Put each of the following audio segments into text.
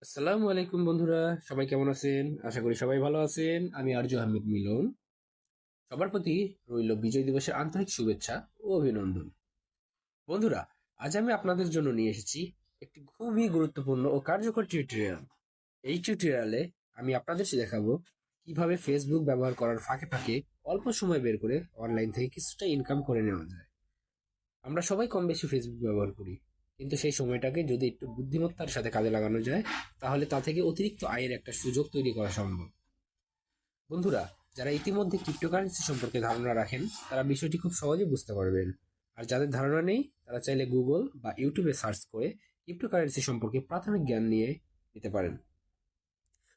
আসসালামু আলাইকুম বন্ধুরা, সবাই কেমন আছেন? আশা করি সবাই ভালো আছেন। আমি আরজু আহমেদ মিলন। সবার প্রতি রইল বিজয় দিবসের আন্তরিক শুভেচ্ছা ও অভিনন্দন। বন্ধুরা, আজ আমি আপনাদের জন্য নিয়ে এসেছি একটি খুবই গুরুত্বপূর্ণ ও কার্যকর টিউটোরিয়াল। এই টিউটোরিয়ালে আমি আপনাদের দেখাবো কিভাবে ফেসবুক ব্যবহার করার ফাঁকে ফাঁকে অল্প সময় বের করে অনলাইন থেকে কিছুটা ইনকাম করে নেওয়া যায়। আমরা সবাই কম বেশি ফেসবুক ব্যবহার করি, কিন্তু সেই সময়টাকে যদি একটু বুদ্ধিমত্তার সাথে কাজে লাগানো যায়, তাহলে তা থেকে অতিরিক্ত আয়ের একটা সুযোগ তৈরি করা সম্ভব। বন্ধুরা, যারা ইতিমধ্যে ক্রিপ্টোকারেন্সি সম্পর্কে ধারণা রাখেন, তারা বিষয়টি খুব সহজে বুঝতে পারবেন। আর যাদের ধারণা নেই, তারা চাইলে গুগল বা ইউটিউবে সার্চ করে ক্রিপ্টোকারেন্সি সম্পর্কে প্রাথমিক জ্ঞান নিয়ে নিতে পারেন।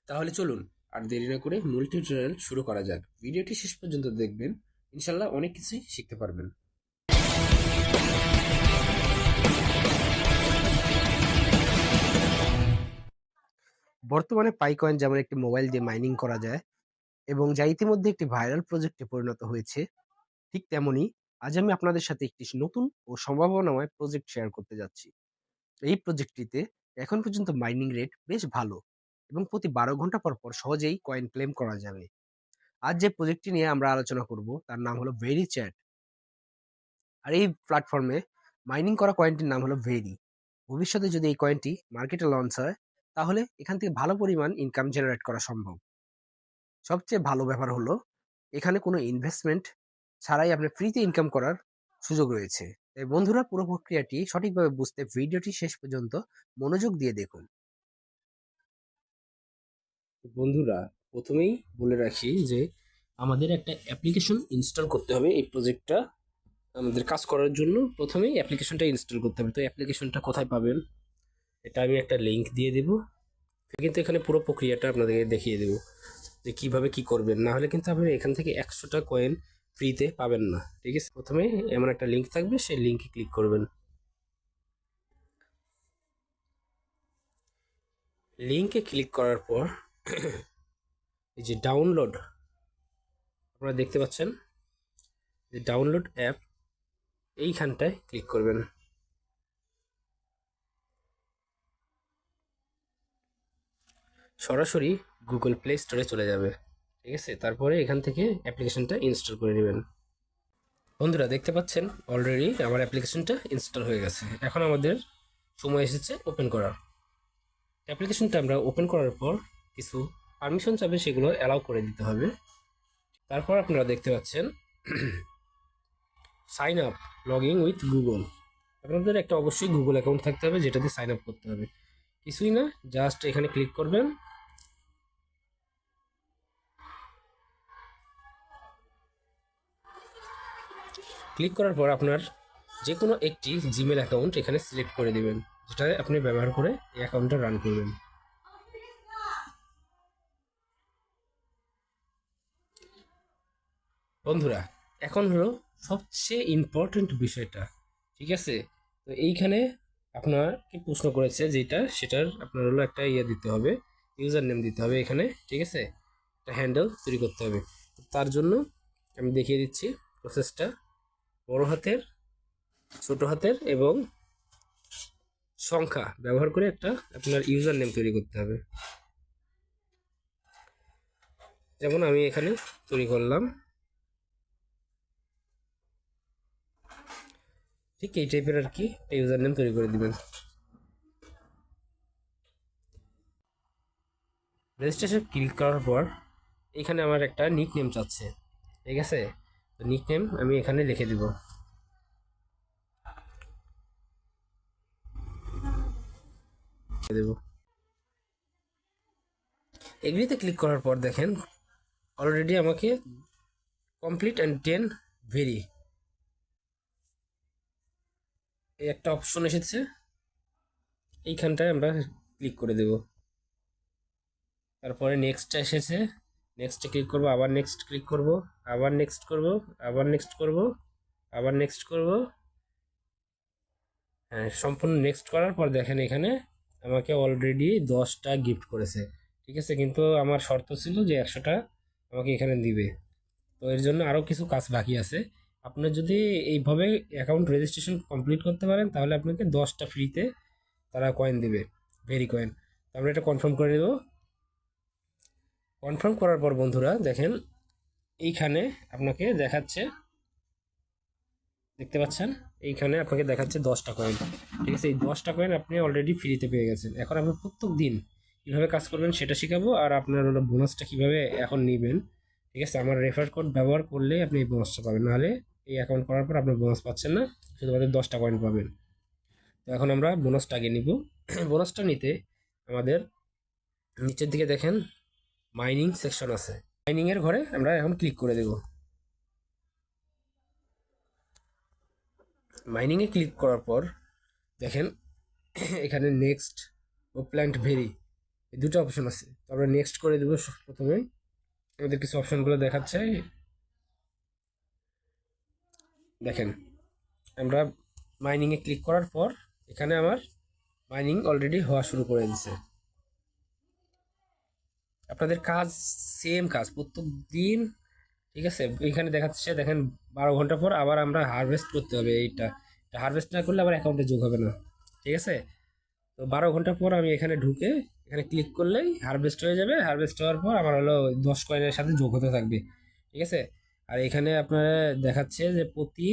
তাহলে চলুন, আর দেরি না করে মূল টিউটোরিয়াল শুরু করা যাক। ভিডিওটি শেষ পর্যন্ত দেখবেন, ইনশাল্লাহ অনেক কিছুই শিখতে পারবেন। বর্তমানে পাইকয়েন যেমন একটি মোবাইল দিয়ে মাইনিং করা যায় এবং যা ইতিমধ্যে একটি ভাইরাল প্রজেক্টে পরিণত হয়েছে, ঠিক তেমনি আজ আমি আপনাদের সাথে একটি নতুন ও সম্ভাবনাময় প্রজেক্ট শেয়ার করতে যাচ্ছি। এই প্রজেক্টটিতে এখন পর্যন্ত মাইনিং রেট বেশ ভালো এবং প্রতি 12 ঘন্টা পর পর সহজেই কয়েন ক্লেম করা যাবে। আজ যে প্রজেক্টটি নিয়ে আমরা আলোচনা করব তার নাম হলো ভেরি চ্যাট। আর এই প্ল্যাটফর্মে মাইনিং করা কয়েনটির নাম হলো ভেরি। ভবিষ্যতে যদি এই কয়েনটি মার্কেটে লঞ্চ হয়, তাহলে এখান থেকে ভালো পরিমাণ ইনকাম জেনারেট করা সম্ভব। সবচেয়ে ভালো ব্যাপার হলো, এখানে কোনো ইনভেস্টমেন্ট ছাড়াই আপনি ফ্রিতে ইনকাম করার সুযোগ রয়েছে। তাই বন্ধুরা, পুরো প্রক্রিয়াটি সঠিকভাবে বুঝতে ভিডিওটি শেষ পর্যন্ত মনোযোগ দিয়ে দেখুন। বন্ধুরা, প্রথমেই বলে রাখি যে আমাদের একটা অ্যাপ্লিকেশন ইনস্টল করতে হবে। এই প্রজেক্টটা আমাদের কাজ করার জন্য প্রথমেই অ্যাপ্লিকেশনটা ইনস্টল করতে হবে। তো অ্যাপ্লিকেশনটা কোথায় পাবেন, এটা আমি একটা লিঙ্ক দিয়ে দেবো। কিন্তু এখানে পুরো প্রক্রিয়াটা আপনাদেরকে দেখিয়ে দেবো যে কিভাবে কি করবেন, না হলে কিন্তু আপনি এখান থেকে 100টা কয়েন ফ্রিতে পাবেন না। ঠিক আছে, প্রথমে এমন একটা লিঙ্ক থাকবে, সেই লিঙ্কে ক্লিক করবেন। লিঙ্কে ক্লিক করার পর এই যে ডাউনলোড, আপনারা দেখতে পাচ্ছেন যে ডাউনলোড অ্যাপ, এইখানটায় ক্লিক করবেন। সরাসরি গুগল প্লে স্টোরে চলে যাবে। ঠিক আছে, তারপরে এখান থেকে অ্যাপ্লিকেশনটা ইনস্টল করে নেবেন। বন্ধুরা, দেখতে পাচ্ছেন অলরেডি আমার অ্যাপ্লিকেশনটা ইনস্টল হয়ে গেছে। এখন আমাদের সময় এসেছে ওপেন করার। অ্যাপ্লিকেশনটা আমরা ওপেন করার পর কিছু পারমিশন চাবে, সেগুলো অ্যালাউ করে দিতে হবে। তারপর আপনারা দেখতে পাচ্ছেন sign up, log in with Google. আপনাদের একটা অবশ্যই গুগল অ্যাকাউন্ট থাকতে হবে, যেটাতে সাইন আপ করতে হবে। কিছুই না, জাস্ট এখানে ক্লিক করবেন। ক্লিক করার পর আপনার যে কোনো একটি জিমেল অ্যাকাউন্ট এখানে সিলেক্ট করে দিবেন, যেটা আপনি ব্যবহার করে এই অ্যাকাউন্টটা রান করবেন। বন্ধুরা, এখন হলো সবচেয়ে ইম্পর্টেন্ট বিষয়টা। ঠিক আছে, তো এইখানে আপনাকে প্রশ্ন করেছে যেটা, সেটার আপনার হলো একটা দিতে হবে, ইউজার নেম দিতে হবে এখানে। ঠিক আছে, একটা হ্যান্ডেল তৈরি করতে হবে। তার জন্য আমি দেখিয়ে দিচ্ছি প্রসেসটা। বড় হাতের, ছোট হাতের এবং সংখ্যা ব্যবহার করে একটা আপনার ইউজার নেম তৈরি করতে হবে। যেমন আমি এখানে তৈরি করলাম, ঠিক এই টাইপের আর কি ইউজার নেম তৈরি করে দিবেন। রেজিস্ট্রেশন ক্লিক করার পর এখানে আমার একটা নিক নেম চাচ্ছে। ঠিক আছে, তো নিক নেম আমি এখানে লিখে দিব। দেব এগ্রিতে ক্লিক করার পর দেখেন অলরেডি আমাকে কমপ্লিট অ্যান্ড 10 ভেরি এই একটা অপশন এসেছে, এইখানটায় আমরা ক্লিক করে দেব। তারপরে নেক্সট এসেছে, নেক্সটে ক্লিক করব, আবার নেক্সট ক্লিক করব, আবার নেক্সট করব, আবার নেক্সট করব, আবার নেক্সট করব। হ্যাঁ, সম্পূর্ণ নেক্সট করার পর দেখেন এখানে আমাকে অলরেডি 10টা গিফট করেছে। ঠিক আছে, কিন্তু আমার শর্ত ছিল যে 100টা আমাকে এখানে দিবে। তো এর জন্য আরও কিছু কাজ বাকি আছে। আপনার যদি এইভাবে অ্যাকাউন্ট রেজিস্ট্রেশন কমপ্লিট করতে পারেন, তাহলে আপনাকে 10টা ফ্রিতে তারা কয়েন দিবে, ভেরি কয়েন। আমরা এটা কনফার্ম করে দেব। কনফার্ম করার পর বন্ধুরা দেখেন এইখানে আপনাকে দেখাচ্ছে, দেখতে পাচ্ছেন এইখানে আপনাকে দেখাচ্ছে 10টা কয়েন। ঠিক আছে, এই 10টা কয়েন আপনি অলরেডি ফ্রিতে পেয়ে গেছেন। এখন আপনি প্রত্যেক দিন কীভাবে কাজ করবেন সেটা শেখাবো, আর আপনার হলো বোনাসটা কীভাবে এখন নেবেন। ঠিক আছে, আমার রেফার কোড ব্যবহার করলেই আপনি এই বোনাসটা পাবেন, নাহলে এই অ্যাকাউন্ট করার পর আপনি বোনাস পাচ্ছেন না, শুধুমাত্র 10টা কয়েন পাবেন। তো এখন আমরা বোনাসটা আগে নিব। বোনাসটা নিতে আমাদের নিচের দিকে দেখেন মাইনিং সেকশন আছে, মাইনিংয়ের ঘরে আমরা এখন ক্লিক করে দেব। মাইনিংয়ে ক্লিক করার পর দেখেন এখানে নেক্সট ও প্ল্যান্ট ভেরি এই দুটো অপশন আছে। তো আমরা নেক্সট করে দেবো। প্রথমে আমাদের কিছু অপশনগুলো দেখাচ্ছে, দেখেন আমরা মাইনিংয়ে ক্লিক করার পর এখানে আমার মাইনিং অলরেডি হওয়া শুরু করে দিছে। আপনাদের কাজ সেম কাজ প্রত্যেক দিন। ঠিক আছে, এখানে দেখাচ্ছে দেখেন 12 ঘন্টা পর আবার আমরা হারভেস্ট করতে হবে। এইটা হারভেস্ট না করলে আবার অ্যাকাউন্টে যোগ হবে না। ঠিক আছে, তো 12 ঘন্টা পর আমি এখানে ঢুকে এখানে ক্লিক করলেই হারভেস্ট হয়ে যাবে। হারভেস্ট হওয়ার পর আমার হলো 10 কয়েনের সাথে যোগ হতে থাকবে। ঠিক আছে, আর এখানে আপনারা দেখাচ্ছে যে প্রতি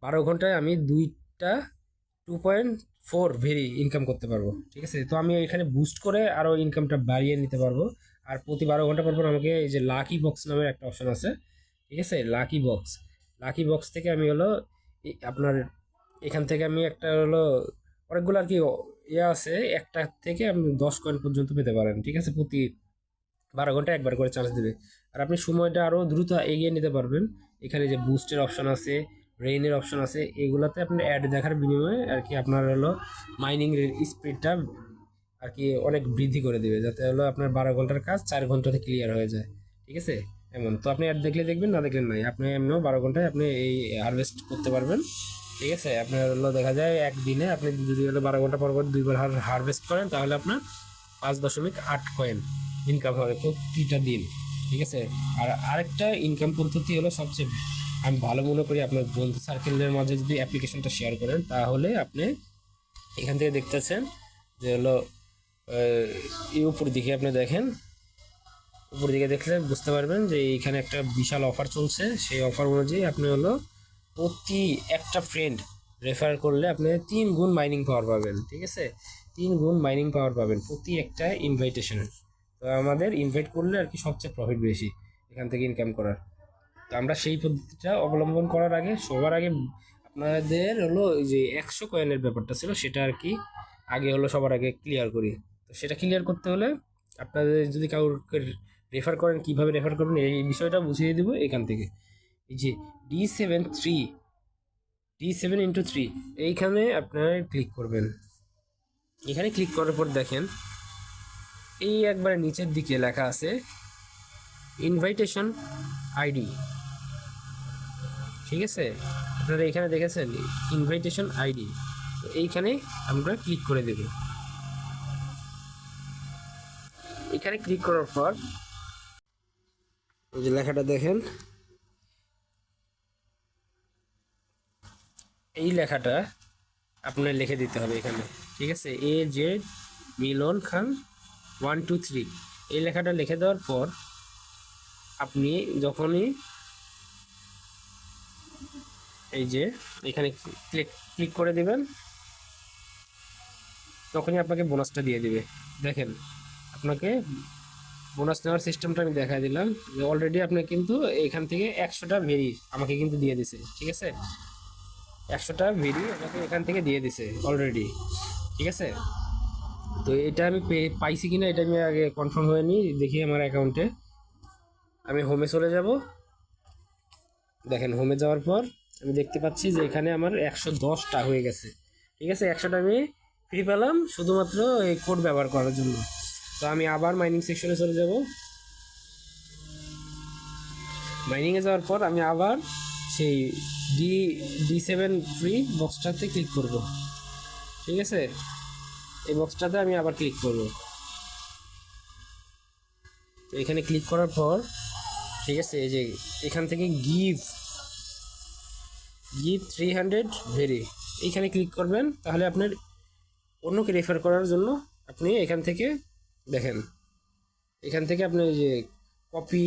12 ঘন্টায় আমি 2.4 ভেরি ইনকাম করতে পারবো। ঠিক আছে, তো আমি এখানে বুস্ট করে আরও ইনকামটা বাড়িয়ে নিতে পারবো। আর প্রতি 12 ঘন্টা পর পর আমাকে এই যে লাকি বক্স নামের একটা অপশন আছে। ঠিক আছে, লাকি বক্স থেকে আমি হলো আপনার এখান থেকে আমি একটা হলো অনেকগুলো আর কি ইয়ে আছে, একটা থেকে আপনি 10 কয়েন পর্যন্ত পেতে পারেন। ঠিক আছে, প্রতি 12 ঘন্টায় একবার করে চান্স দেবে। আর আপনি সময়টা আরও দ্রুত এগিয়ে নিতে পারবেন। এখানে যে বুস্টের অপশন আছে, রেইনের অপশন আছে, এগুলোতে আপনার অ্যাড দেখার বিনিময়ে আর কি আপনার হলো মাইনিং স্পিডটা আর কি অনেক বৃদ্ধি করে দেবে, যাতে হলো আপনার 12 ঘন্টার কাজ 4 ঘন্টাতে ক্লিয়ার হয়ে যায়। ঠিক আছে, এমন তো আপনি অ্যাড দেখলে দেখবেন, না দেখলেন নাই, আপনি এমনও 12 ঘন্টায় আপনি এই হারভেস্ট করতে পারবেন। ঠিক আছে, আপনার হলো দেখা যায় একদিনে আপনি যদি হলো 12 ঘন্টা পর পর 2বার হারভেস্ট করেন, তাহলে আপনার 5.8 কয়েন ইনকাম হবে প্রতিটা দিন। ঠিক আছে, আর আরেকটা ইনকাম পদ্ধতি হলো সবচেয়ে আমি ভালো মনে করি, আপনার বন্ধু সার্কেলের মাঝে যদি অ্যাপ্লিকেশনটা শেয়ার করেন, তাহলে আপনি এখান থেকে দেখতেছেন যে হলো এই উপর দিকে আপনি দেখেন, উপর দিকে দেখলে বুঝতে পারবেন যে এইখানে একটা বিশাল অফার চলছে। সেই অফার অনুযায়ী আপনি হলো প্রতি একটা ফ্রেন্ড রেফার করলে আপনি 3 গুণ মাইনিং পাওয়ার পাবেন। ঠিক আছে, 3 গুণ মাইনিং পাওয়ার পাবেন প্রতি একটা ইনভাইটেশনে। তো আমাদের ইনভাইট করলে আর কি সবচেয়ে প্রফিট বেশি এখান থেকে ইনকাম করার। তো আমরা সেই পদ্ধতিটা অবলম্বন করার আগে সবার আগে আপনাদের হলো ওই যে 100 কয়েনের ব্যাপারটা ছিল, সেটা আর কি আগে হলো সবার আগে ক্লিয়ার করি। তো সেটা ক্লিয়ার করতে হলে আপনাদের যদি কাউকে রেফার করেন, কীভাবে রেফার করবেন এই বিষয়টা বুঝিয়ে দেবো এখান থেকে। এই যে D7 × 3 এইখানে আপনারা ক্লিক করবেন। এখানে ক্লিক করার পর দেখেন এই একবারে নিচের দিকে লেখা আছে ইনভাইটেশন আইডি। ঠিক আছে, আপনারা এখানে দেখেছেন ইনভাইটেশন আইডি, তো এইখানে আমরা ক্লিক করে দেব। এখানে ক্লিক করার পর এই যে লেখাটা দেখেন, এই লেখাটা আপনার লিখে দিতে হবে এখানে। ঠিক আছে, AJ মিলন খান 1 2 3 এই লেখাটা লিখে দেওয়ার পর আপনি যখনই এই যে এখানে ক্লিক করে দিবেন, তখনই আপনাকে বোনাসটা দিয়ে দিবে। দেখেন আপনাকে বোনাস নেওয়ার সিস্টেমটা আমি দেখা দিলাম যে অলরেডি আপনি কিন্তু এখান থেকে 100টা ভেরি আমাকে কিন্তু দিয়ে দিছে। ঠিক আছে, 100টা ভেরি আমাকে এখান থেকে দিয়ে দিছে অলরেডি। ঠিক আছে, তো এটা আমি পাইছি কিনা এটা আমি আগে কনফার্ম হয়ে নিই, দেখি আমার অ্যাকাউন্টে। আমি হোমে চলে যাব। দেখেন হোমে যাওয়ার পর আমি দেখতে পাচ্ছি যে এখানে আমার 110টা হয়ে গেছে। ঠিক আছে, 100টা আমি ফ্রি পেলাম শুধুমাত্র এই কোড ব্যবহার করার জন্য। তো আমি আবার মাইনিং সেকশনে চলে যাব। মাইনিংয়ে যাওয়ার পর আমি আবার সেই D7 ফ্রি বক্সটাতে ক্লিক করব। ঠিক আছে, এই বক্সটাতে আমি আবার ক্লিক করব। তো এখানে ক্লিক করার পর ঠিক আছে, এই যে এখান থেকে গিভ 300 ভেরি এইখানে ক্লিক করবেন, তাহলে আপনার অন্যকে রেফার করার জন্য আপনি এখান থেকে দেখেন, এখান থেকে আপনি ওই যে কপি,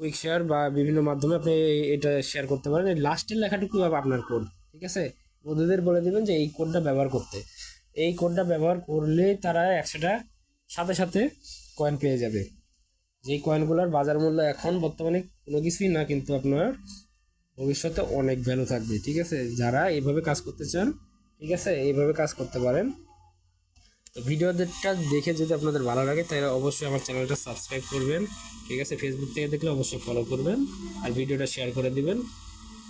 কুইক শেয়ার বা বিভিন্ন মাধ্যমে আপনি এটা শেয়ার করতে পারেন। এই লাস্টের লেখাটুকু আপনার কোড, ঠিক আছে? বন্ধুদের বলে দিবেন যে এই কোডটা ব্যবহার করতে। এই কোডটা ব্যবহার করলে তারা 100টা সাথে সাথে কয়েন পেয়ে যাবে। যেই কয়েনগুলোর বাজার মূল্য এখন বর্তমানে কোনো কিছুই না, কিন্তু আপনার ভবিষ্যতে অনেক ভ্যালু থাকবে, ঠিক আছে? যারা এইভাবে কাজ করতে চান, ঠিক আছে, এইভাবে কাজ করতে পারেন। তো ভিডিওটা দেখে যদি আপনাদের ভালো লাগে তাহলে অবশ্যই আমার চ্যানেলটা সাবস্ক্রাইব করবেন, ঠিক আছে? ফেসবুক থেকে দেখলে অবশ্যই ফলো করবেন আর ভিডিওটা শেয়ার করে দিবেন।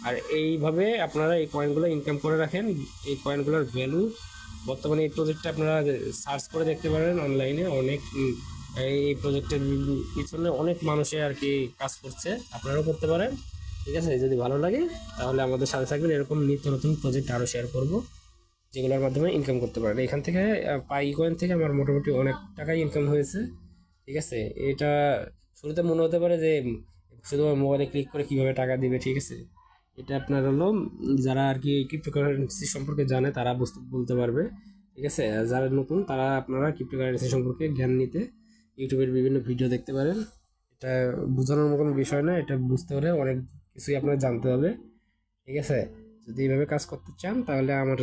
আর এইভাবে আপনারা এই কয়েনগুলো ইনকাম করে রাখেন। এই কয়েনগুলোর ভ্যালু বর্তমানে এই প্রজেক্টটা আপনারা সার্চ করে দেখতে পারেন অনলাইনে। অনেক এই প্রজেক্টের পিছনে অনেক মানুষে আর কি কাজ করছে, আপনারাও করতে পারেন, ঠিক আছে? যদি ভালো লাগে তাহলে আমাদের সাথে থাকবেন। এরকম নিত্য নতুন প্রজেক্ট আরও শেয়ার করব, যেগুলোর মাধ্যমে ইনকাম করতে পারেন। এখান থেকে পাই কয়েন থেকে আমার মোটামুটি অনেক টাকাই ইনকাম হয়েছে, ঠিক আছে? এটা শুরুতে মনে হতে পারে যে শুধু মোবাইলে ক্লিক করে কিভাবে টাকা দিবে, ঠিক আছে? এটা আপনার হলো যারা আর কি ক্রিপ্টোকারেন্সি সম্পর্কে জানে তারা বলতে পারবে, ঠিক আছে? আর যারা নতুন তারা আপনারা ক্রিপ্টোকারেন্সি সম্পর্কে জ্ঞান নিতে ইউটিউবের বিভিন্ন ভিডিও দেখতে পারেন। এটা বোঝানোর মতন বিষয় না, এটা বুঝতে হলে অনেক কিছুই আপনার জানতে হবে, ঠিক আছে? যদি এইভাবে কাজ করতে চান তাহলে আমার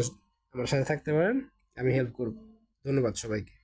আমার সাথে থাকতে পারেন, আমি হেল্প করব। ধন্যবাদ সবাইকে।